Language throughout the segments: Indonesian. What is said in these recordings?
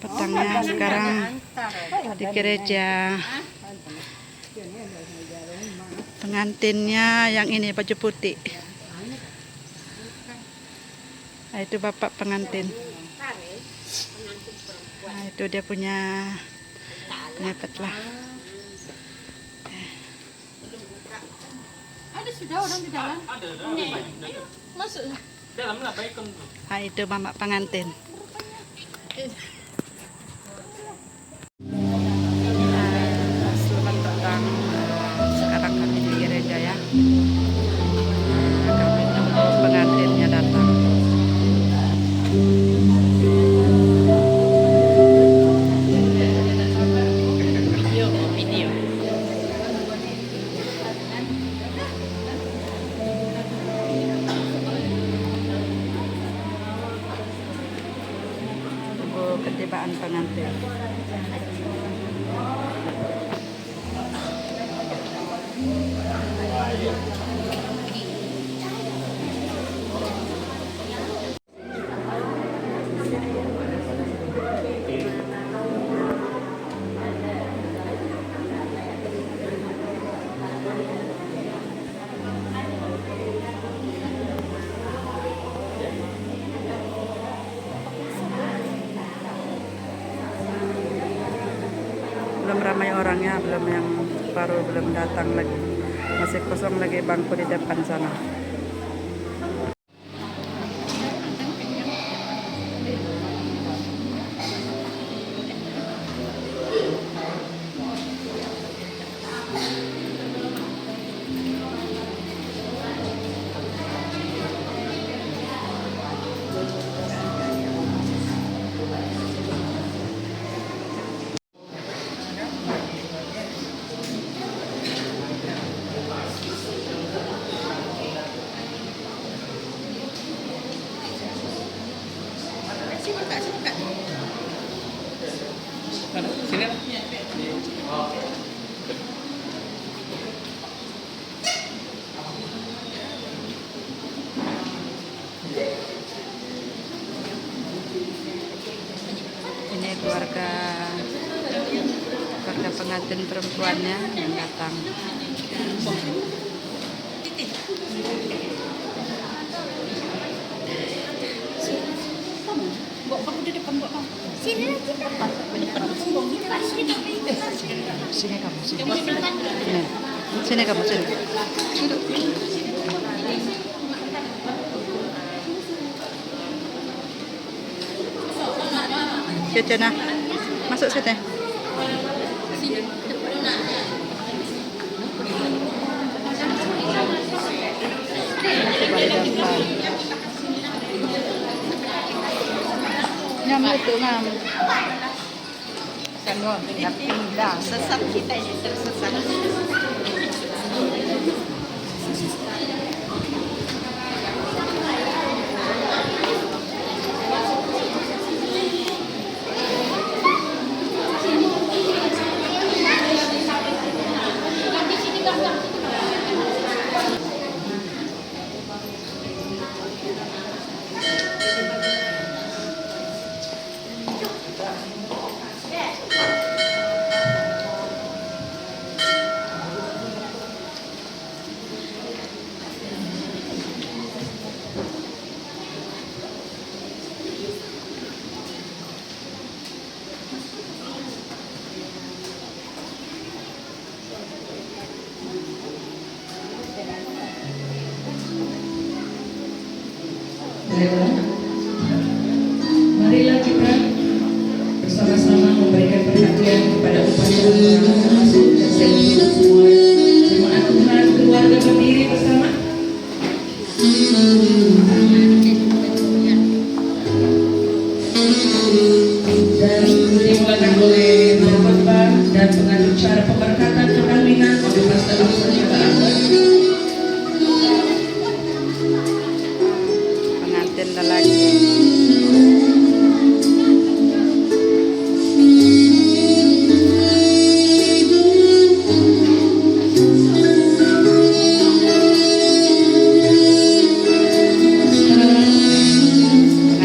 Petangnya sekarang di gereja. Pengantinnya yang ini baju putih. Nah, itu bapak pengantin. Nah, itu dia punya ngepet lah. Ada sudah orang di dalam. Ada. Ayo, masuk. Dalam lah baik kamu. Nah, itu mama pengantin. Selamat datang. Sekarang kami di gereja ya. Kami tunggu pengantinnya datang. Ketibaan pengantin. Belum ramai orangnya, belum yang baru belum datang lagi, masih kosong lagi bangku di depan sana. Ini keluarga pengantin perempuannya yang datang. Sini kamu, sini kamu, sini. Cecena, masuk sini. Nyamuk itu ngam. Sengon, pindah. Sesat kita ini tersesat. Marilah kita bersama-sama memberikan perhatian kepada upacara masuk dan semua jemaat Tuhan keluarga berdiri bersama. Dan dimulakan oleh khotbah dan pengacara pemberkatan perkawinan oleh Pastor Abdul Jabbar. Pengantin lelaki.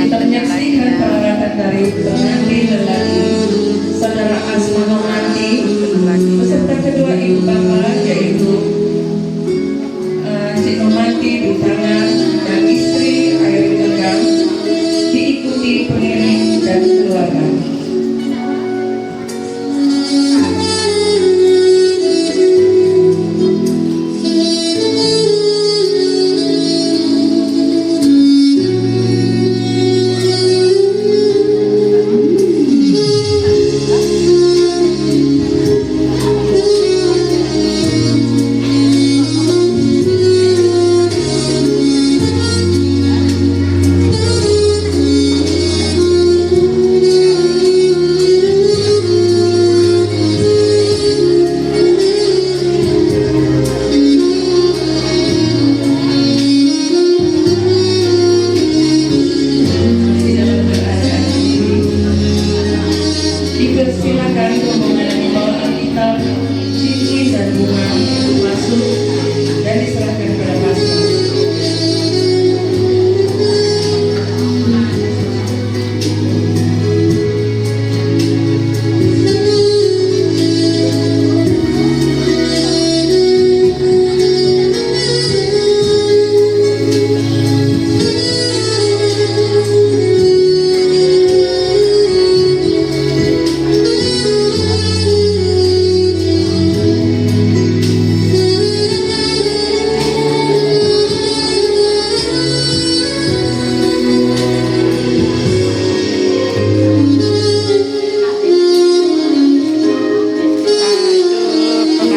Kita menyaksikan pengantin lelaki, saudara Asma Normanti, beserta kedua ibu bapak yaitu Cik Normanti Bintana dan istri Ayu Tegang, diikuti pengiring dan keluarga. Dipersilakan rombongan membawa alkitab, cincin dan bunga untuk masuk dan diserahkan kepada pastor.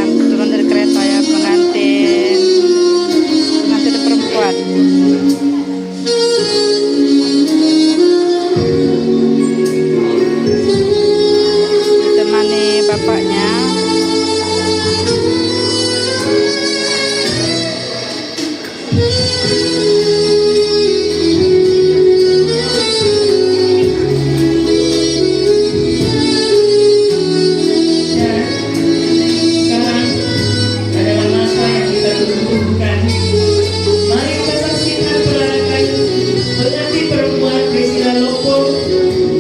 Turun dari kereta ya pengantin perempuan. Ditemani bapaknya.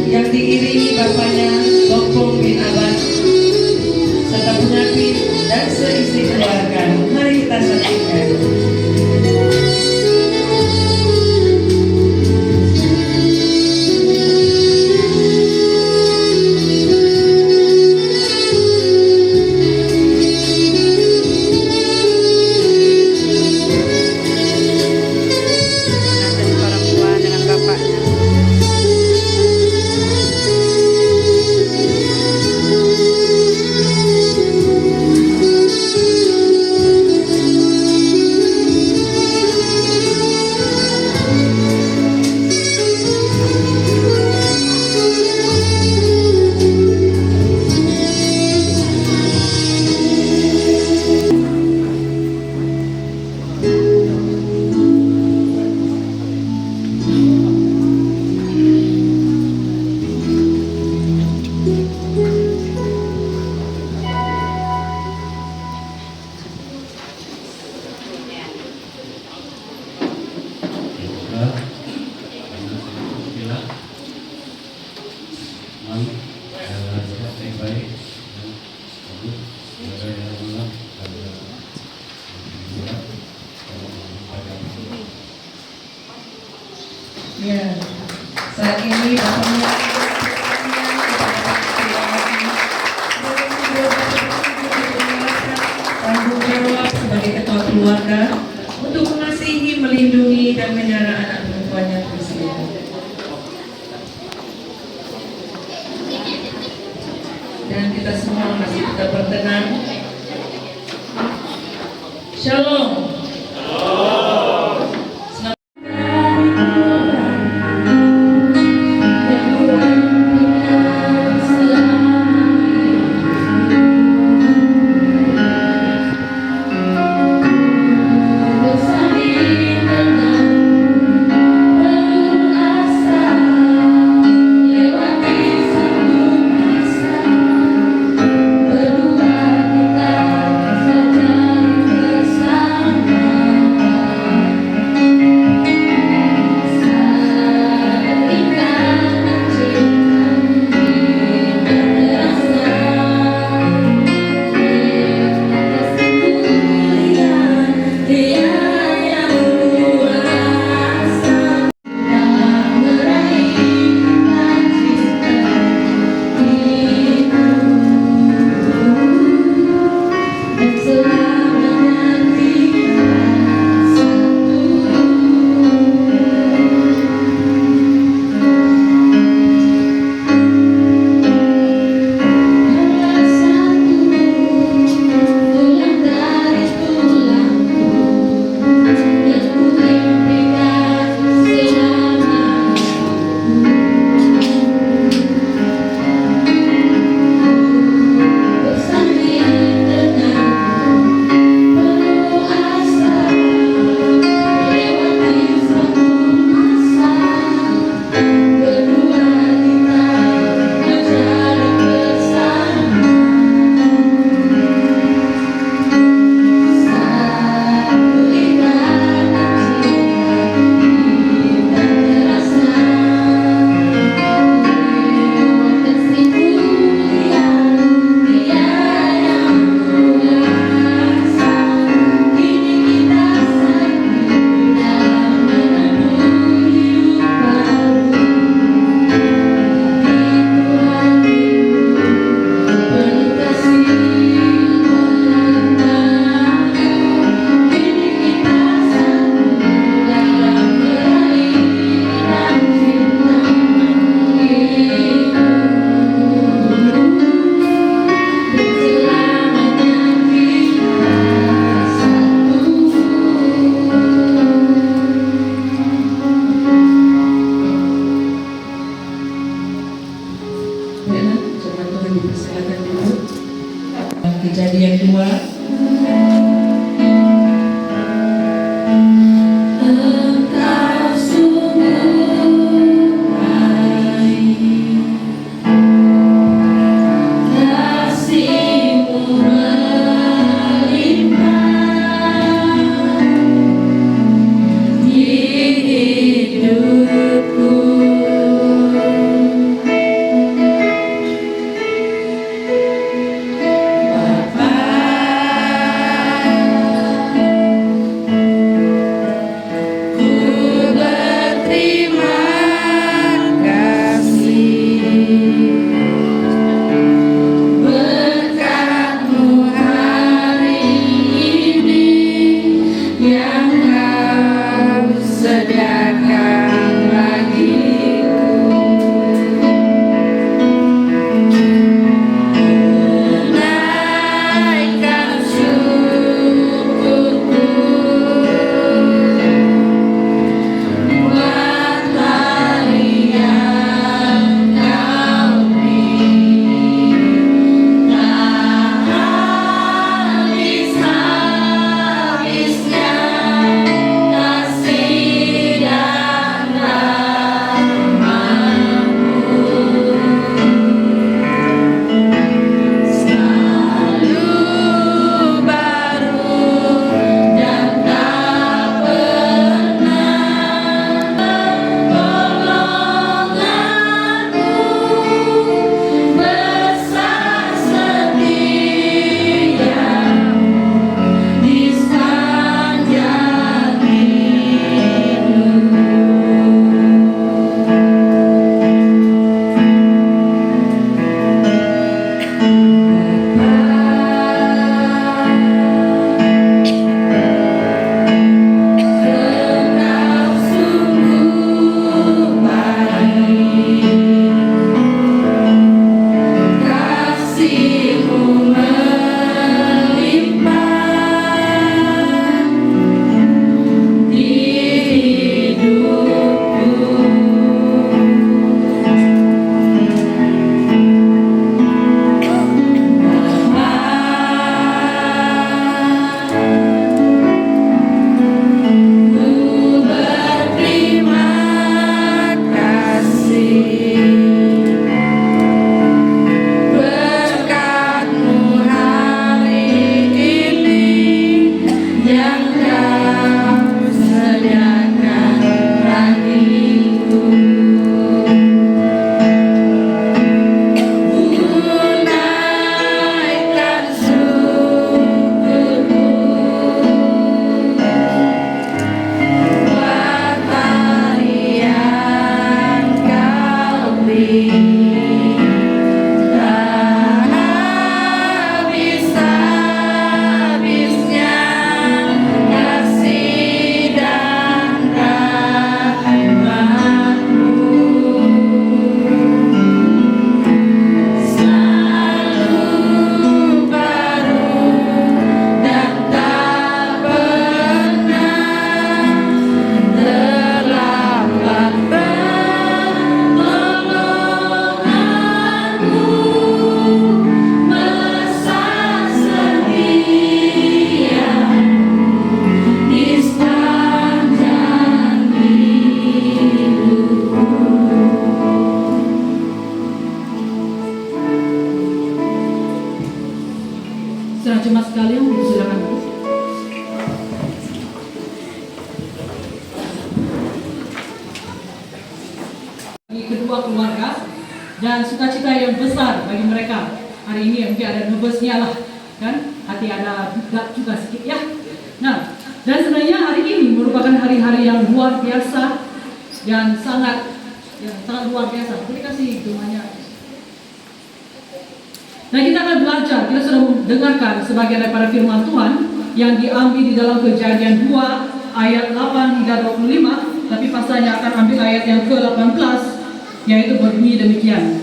Yang diiringi bapaknya Bokong bin Abbas serta pengantin dan seisi keluarga. Mari kita saksikan. Pengantin perempuan dengan bapaknya. Ya, saat ini bapaknya tanggung jawab sebagai ketua keluarga untuk mengasihi, melindungi dan menyara anak perempuannya Priscilla. Dan kita semua masih tetap bertenang. Shalom. Berdua kita saja bersama. Kejadian 2. Engkau sungguh baik, kasih-Mu melimpah di hidupku. Jemaat sekalian, silakan. Bagi kedua keluarga dan sukacita yang besar bagi mereka hari ini, mungkin ada nervousnya lah, kan? Hati ada juga sedikit ya. Nah, dan sebenarnya hari ini merupakan hari-hari yang luar biasa dan sangat luar biasa. Boleh kasih doanya. Nah, kita akan belajar, kita sudah mendengarkan sebagian daripada firman Tuhan yang diambil di dalam Kejadian 2 ayat 8 hingga 25, tapi pasalnya akan ambil ayat yang ke-18, yaitu berbunyi demikian.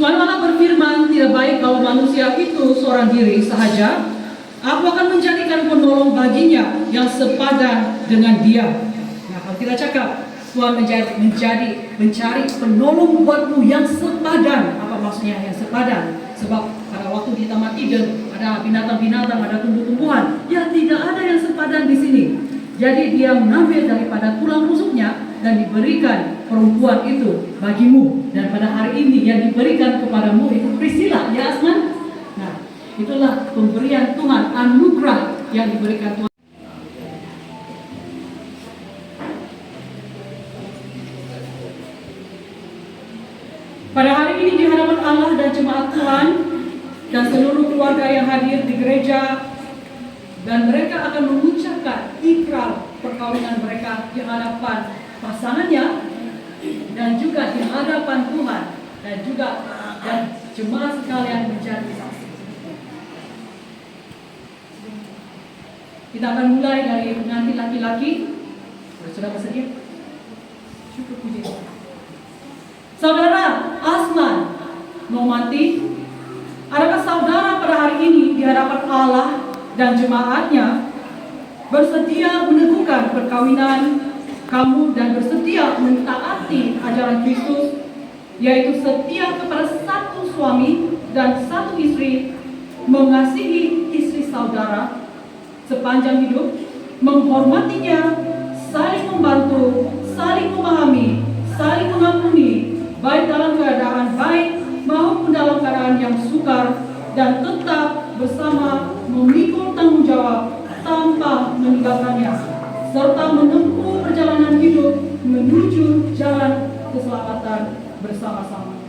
Tuhan Allah berfirman, tidak baik kalau manusia itu seorang diri sahaja. Aku akan menjadikan penolong baginya yang sepadan dengan dia. Nah, kalau kita cakap Tuhan mencari penolong buatmu yang sepadan. Apa maksudnya yang sepadan? Sebab pada waktu di Taman Eden ada binatang-binatang, ada tumbuh-tumbuhan. Ya tidak ada yang sepadan di sini. Jadi dia mengambil daripada tulang rusuknya dan diberikan perempuan itu bagimu. Dan pada hari ini yang diberikan kepadamu itu Priscilla, ya Asman? Nah, itulah pemberian Tuhan, anugerah yang diberikan Tuhan. Pada hari ini di hadapan Allah dan jemaat Tuhan dan seluruh keluarga yang hadir di gereja, dan mereka akan mengucapkan ikrar perkawinan mereka di hadapan pasangannya dan juga di hadapan Tuhan dan jemaat sekalian menjadi saksi. Kita akan mulai dari pengantin laki-laki. Sudah bersedia? Cukup puji. Saudara Asman Nomati, adakah saudara pada hari ini di hadapan Allah dan jemaatnya bersedia meneguhkan perkawinan kamu dan bersedia mentaati ajaran Kristus, yaitu setia kepada satu suami dan satu istri, mengasihi istri saudara sepanjang hidup, menghormatinya, saling membantu, saling memahami, saling mengampuni, baik dalam keadaan baik maupun dalam keadaan yang sukar, dan tetap bersama memikul tanggung jawab tanpa meninggalkannya, serta menempuh perjalanan hidup menuju jalan keselamatan bersama-sama.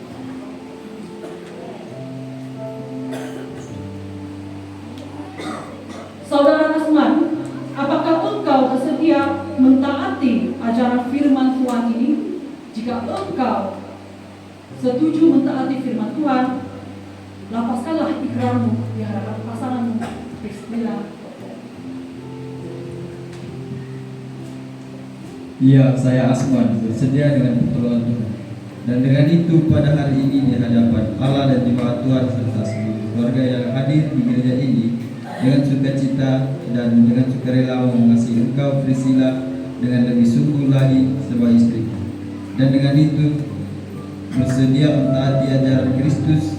Saudara Asman, apakah engkau bersedia mentaati ajaran firman Tuhan ini? Jika engkau setuju mentaati firman Tuhan, lapaskanlah ikrarmu di hadapan pasanganmu. Bismillah. Ya, saya Asman bersedia dengan pertolongan Tuhan. Dan dengan itu pada hari ini di hadapan Allah dan jemaat Tuhan serta seluruh keluarga yang hadir di gereja ini, dengan sukacita dan dengan sukarela mengasihi engkau Priscilla dengan lebih sungguh lagi sebagai istri. Dan dengan itu bersedia mentaati ajaran Kristus,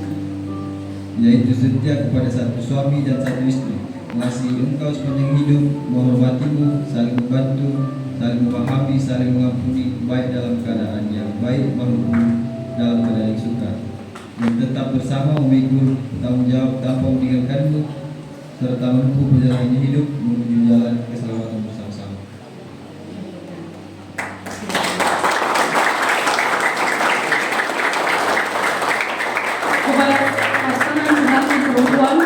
yaitu setia kepada satu suami dan satu istri, mengasihi engkau sepanjang hidup, menghormatimu, saling membantu, saling memahami, saling mengampuni, baik dalam keadaan yang baik maupun dalam keadaan yang sukar, dan tetap bersama memikul tanggung jawab tanpa meninggalkanmu, serta menempuh perjalanan hidup menuju jalan keselamatan bersama-sama. Kepada pasangan laki perempuan,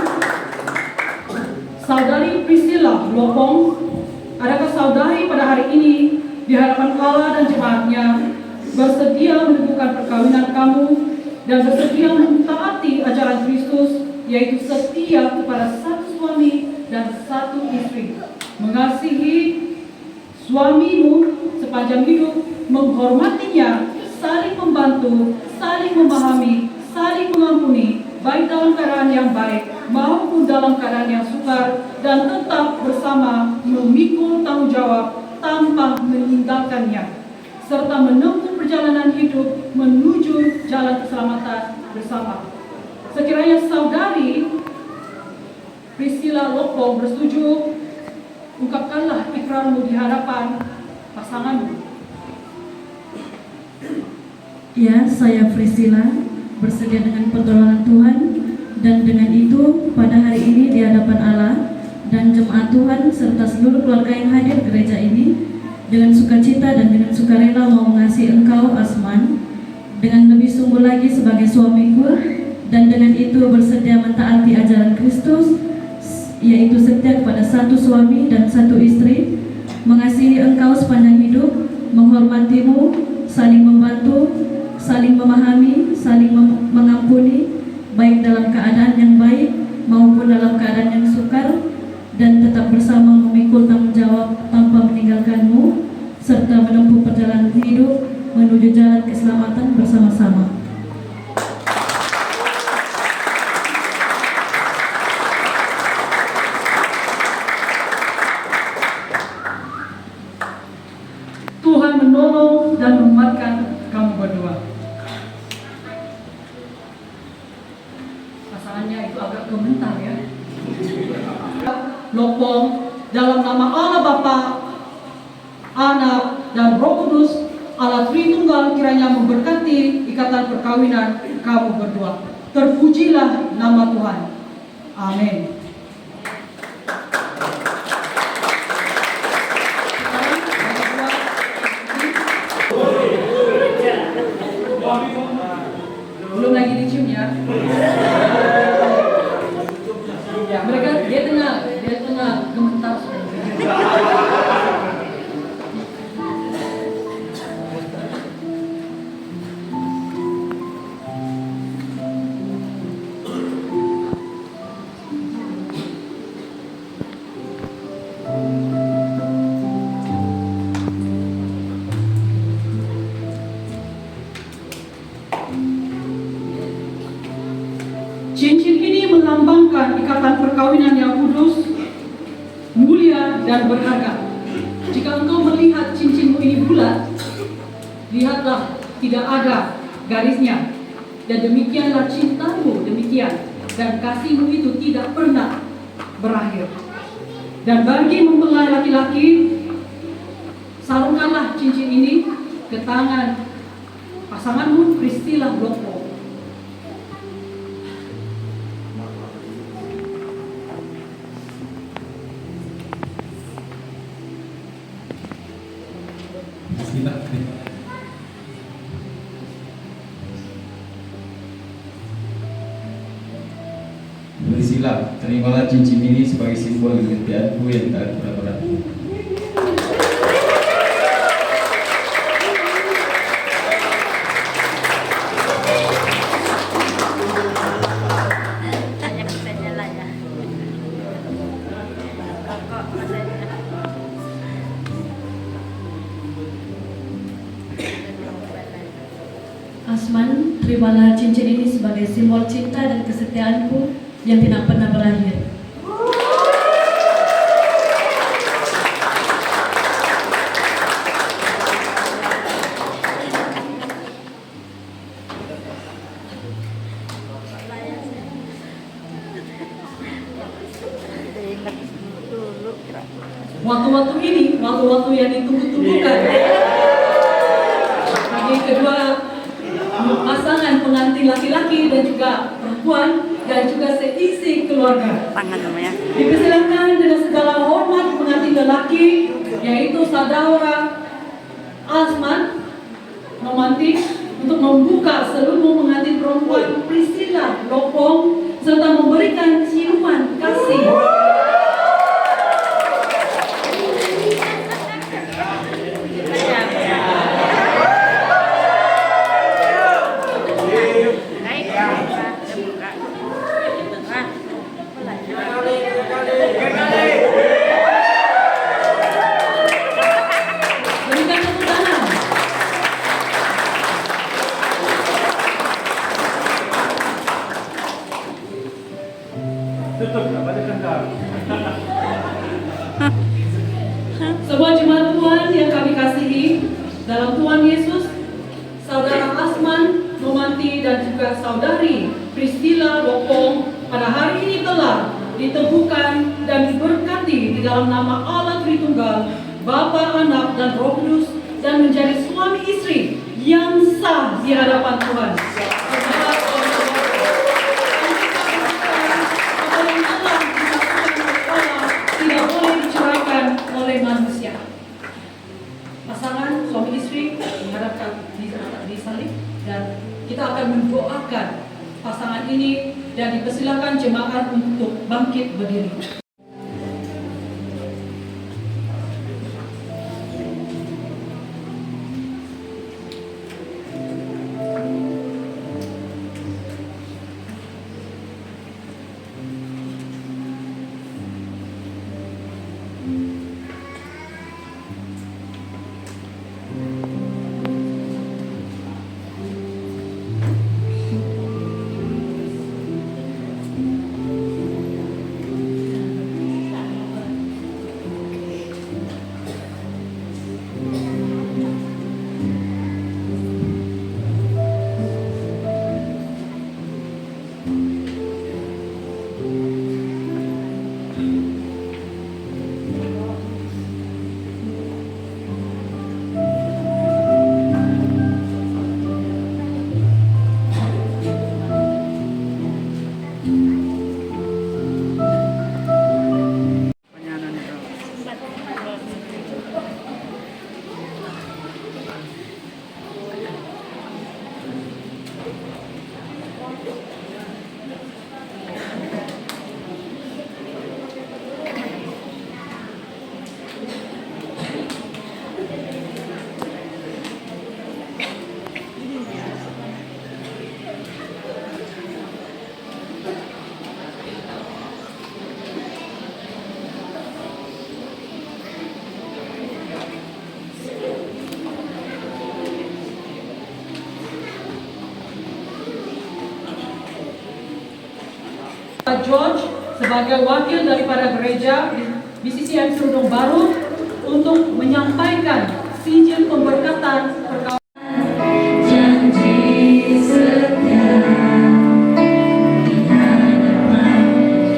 Saudari Priscilla Lopong, adakah saudari pada hari ini di hadapan Allah dan jemaatnya bersedia meneguhkan perkawinan kamu dan bersedia mentaati ajaran Kristus, yaitu setia kepada satu suami dan satu istri, mengasihi suamimu sepanjang hidup, menghormatinya, saling membantu, saling memahami, saling mengampuni, baik dalam keadaan yang baik maupun dalam keadaan yang sukar, dan tetap bersama memikul tanggung jawab tanpa meninggalkannya, serta menempuh perjalanan hidup menuju jalan keselamatan bersama. Sekiranya saudari Priscilla Lopong bersetuju, ungkapkanlah ikrarmu di hadapan pasanganmu. Ya, saya Priscilla bersedia dengan pertolongan Tuhan, dan dengan itu pada hari ini di hadapan Allah dan jemaat Tuhan serta seluruh keluarga yang hadir gereja ini, dengan sukacita dan dengan sukarela mau mengasihi engkau Asman dengan lebih sungguh lagi sebagai suamiku, dan dengan itu bersedia mentaati ajaran Kristus, yaitu setia kepada satu suami dan satu istri, mengasihi engkau sepanjang hidup, menghormatimu, saling membantu, saling memahami, saling mengampuni, baik dalam keadaan yang baik maupun dalam keadaan yang sukar, dan tetap bersama memikul tanggung jawab tanpa meninggalkanmu, serta menempuh perjalanan hidup menuju jalan keselamatan bersama-sama. Tuhan menolong dan menguatkan kamu berdua. Pasangannya itu agak gemetar ya. lopong dalam nama Allah Bapa, Anak, dan Roh Kudus, Allah Tritunggal kiranya memberkati ikatan perkawinan kamu berdua. Terpujilah nama Tuhan. Amin. Belum lagi dicium ya. Ya, mereka dia tengah gemetar. Cincin ini melambangkan ikatan perkawinan yang kudus, mulia, dan berharga. Jika engkau melihat cincinmu ini bulat, lihatlah tidak ada garisnya. Dan demikianlah cintamu demikian, dan kasihmu itu tidak pernah berakhir. Dan bagi mempelai laki-laki, sarungkanlah cincin ini ke tangan pasanganmu, Priscilla Bloko. Priscilla, terimalah cincin ini sebagai simbol kesetiaanku yang tak pernah berhenti. Asman, terimalah cincin ini sebagai simbol cinta dan kesetiaanku yang tidak pernah berakhir. Waktu-waktu ini, waktu-waktu yang ditunggu-tunggukan bagi kedua pasangan pengantin laki-laki dan juga perempuan dan juga seisi keluarga. Tangan namanya. Dipersilakan dengan segala hormat pengantin lelaki, yaitu saudara Asman Romantik, untuk membuka seluruh pengantin perempuan Priscilla Lopong serta memberikan ciuman kasih. Berikan tepuk tangan. Sebuah jemaat Tuhan yang kami kasihi dalam Tuhan Yesus, saudara Asman Romanti dan juga saudari Priscilla Lopong pada hari ini telah diteguhkan dan diberkati di dalam nama Allah Tritunggal, Bapa, Anak, dan Roh Kudus, dan menjadi suami istri yang sah di hadapan Tuhan. Tidak boleh diceraikan oleh manusia. Pasangan suami istri dihadapkan di salib dan kita akan mendoakan pasangan ini dan dipersilakan jemaat untuk bangkit berdiri. Bapak George sebagai wakil daripada gereja BCCM Serundung Baru untuk menyampaikan sijil pemberkatan perkawinan. Janji setia di hadapan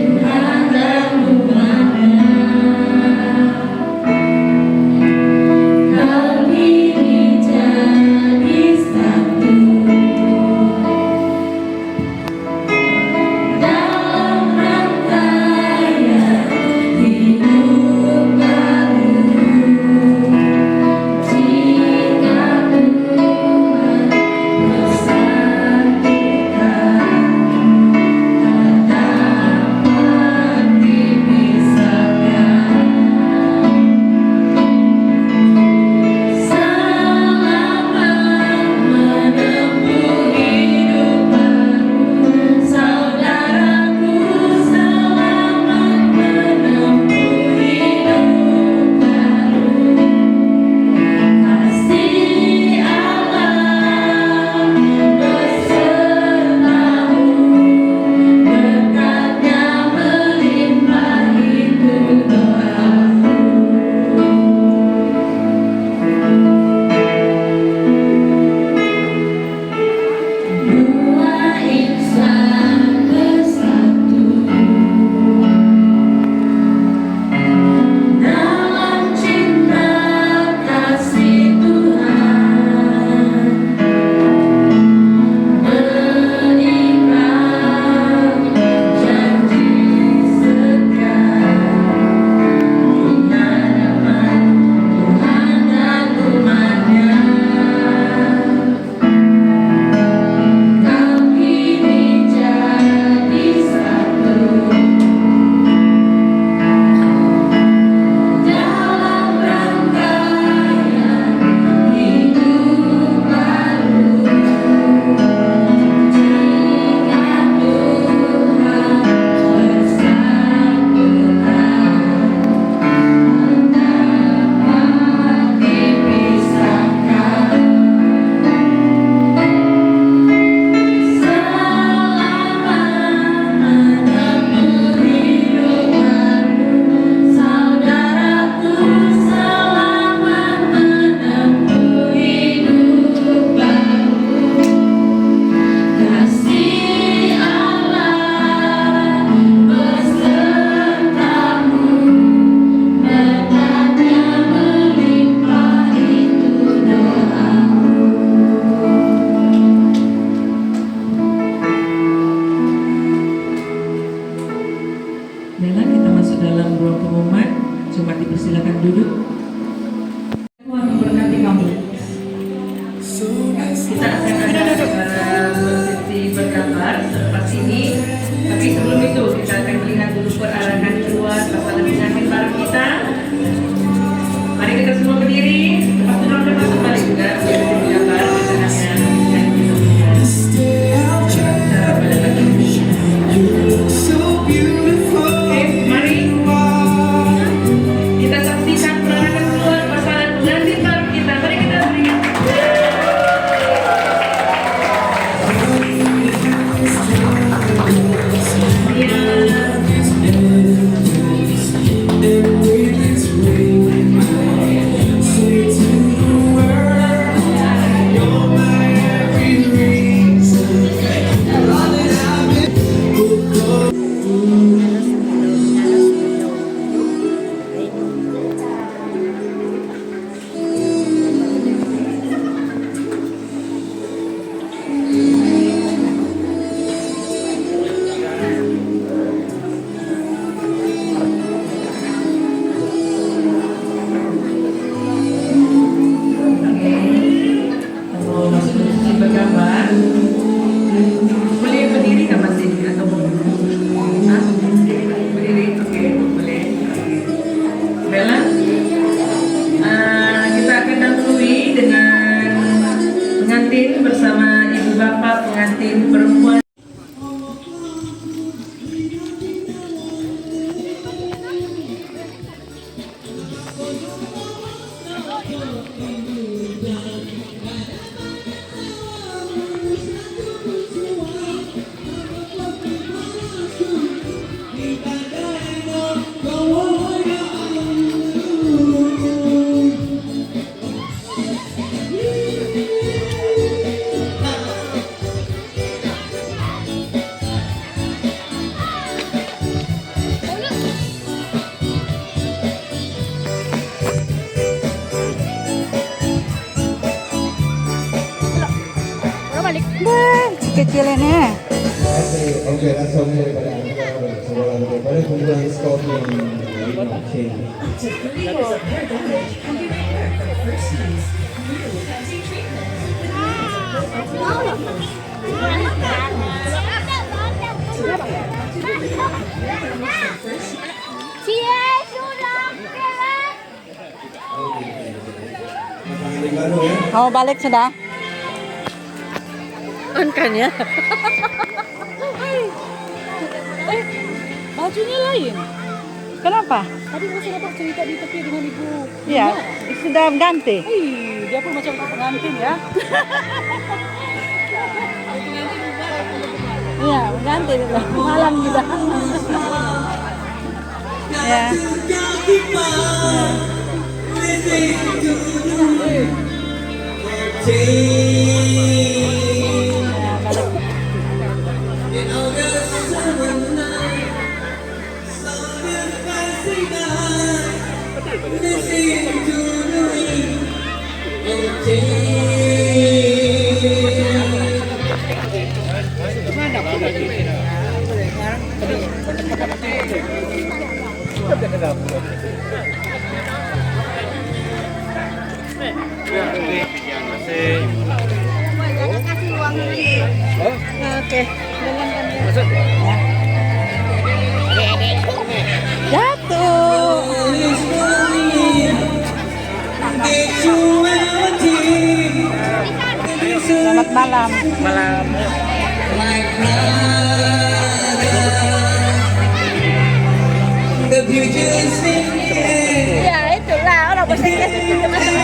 Tuhan dan umatnya. Kau kini jadi satu dalam rangkaian hidup baru. Jika Tuhan bersatukan, tak dapat dipisahkan. Selamat menempuh hidup baru, saudaraku. Selamat menempuh hidup baru. Kasih Allah besertamu, berkatnya melimpah, itu doaku. Dua insan bersatu dalam cinta kasih Tuhan, berikat janji setia di hadapan Tuhan dan umatnya. Kau kini jadi satu dalam rangkaian hidup baru. Jika Tuhan bersatukan, dapat dipisahkan. Selamat menempuh hidup baru, saudaraku. Selamat menempuh hidup baru. Kasih Allah besertamu, berkatnya melimpah, itu doaku. Baiklah, kita masuk dalam ruang pengumuman. Jemaat dipersilakan duduk. Tuhan memberkati kamu. Kita akan ada prosesi bergambar seperti ini. Tapi sebelum itu kita akan melihat dulu perarahan keluar pasangan pengantin baru kita. Mari kita semua berdiri. Lepas itu kita masuk balik juga. Biar kita bergambar pasangan yang kita berikan. Cara pada lagi. Oke, mari kita saksikan perarahan keluar pasangan pengantin baru kita. Mari kita berikan. Kalau masuk posisi bergambar, boleh berdiri nggak Mas Dini atau Hah? Berdiri, oke, boleh. Bella, kita akan dahului dengan pengantin bersama ibu bapak pengantin perempuan. Kecil ini. Oke, langsung daripada daripada kumpulan skor yang Mau balik sudah? Kan ya. Bajunya lain. Kenapa? Tadi masih dapat cerita di tepi dengan ibu. Iya, sudah ganti. Dia pun macam pengantin ya. Iya, ganti sudah. Malam juga. Ya. Oke, jatuh. Selamat malam. Ya itulah orang bahasa Inggris itu masuk.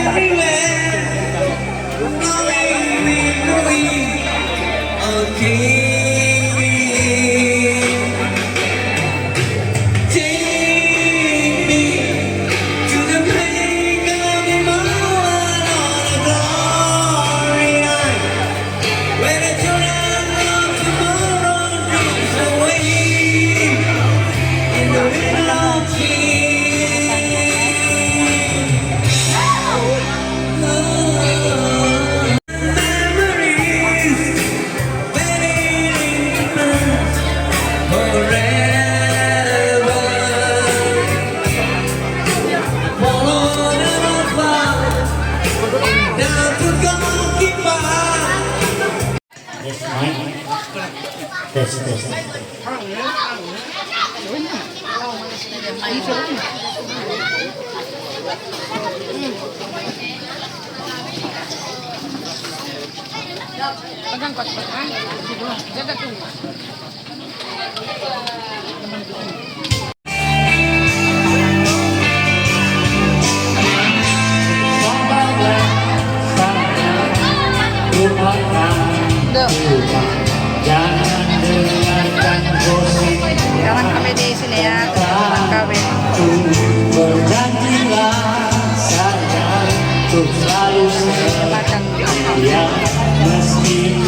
Pegang kot, jaga tuh. Sekarang kami di sini ya, teman kawin. Berjanjilah sayang untuk selalu setia meski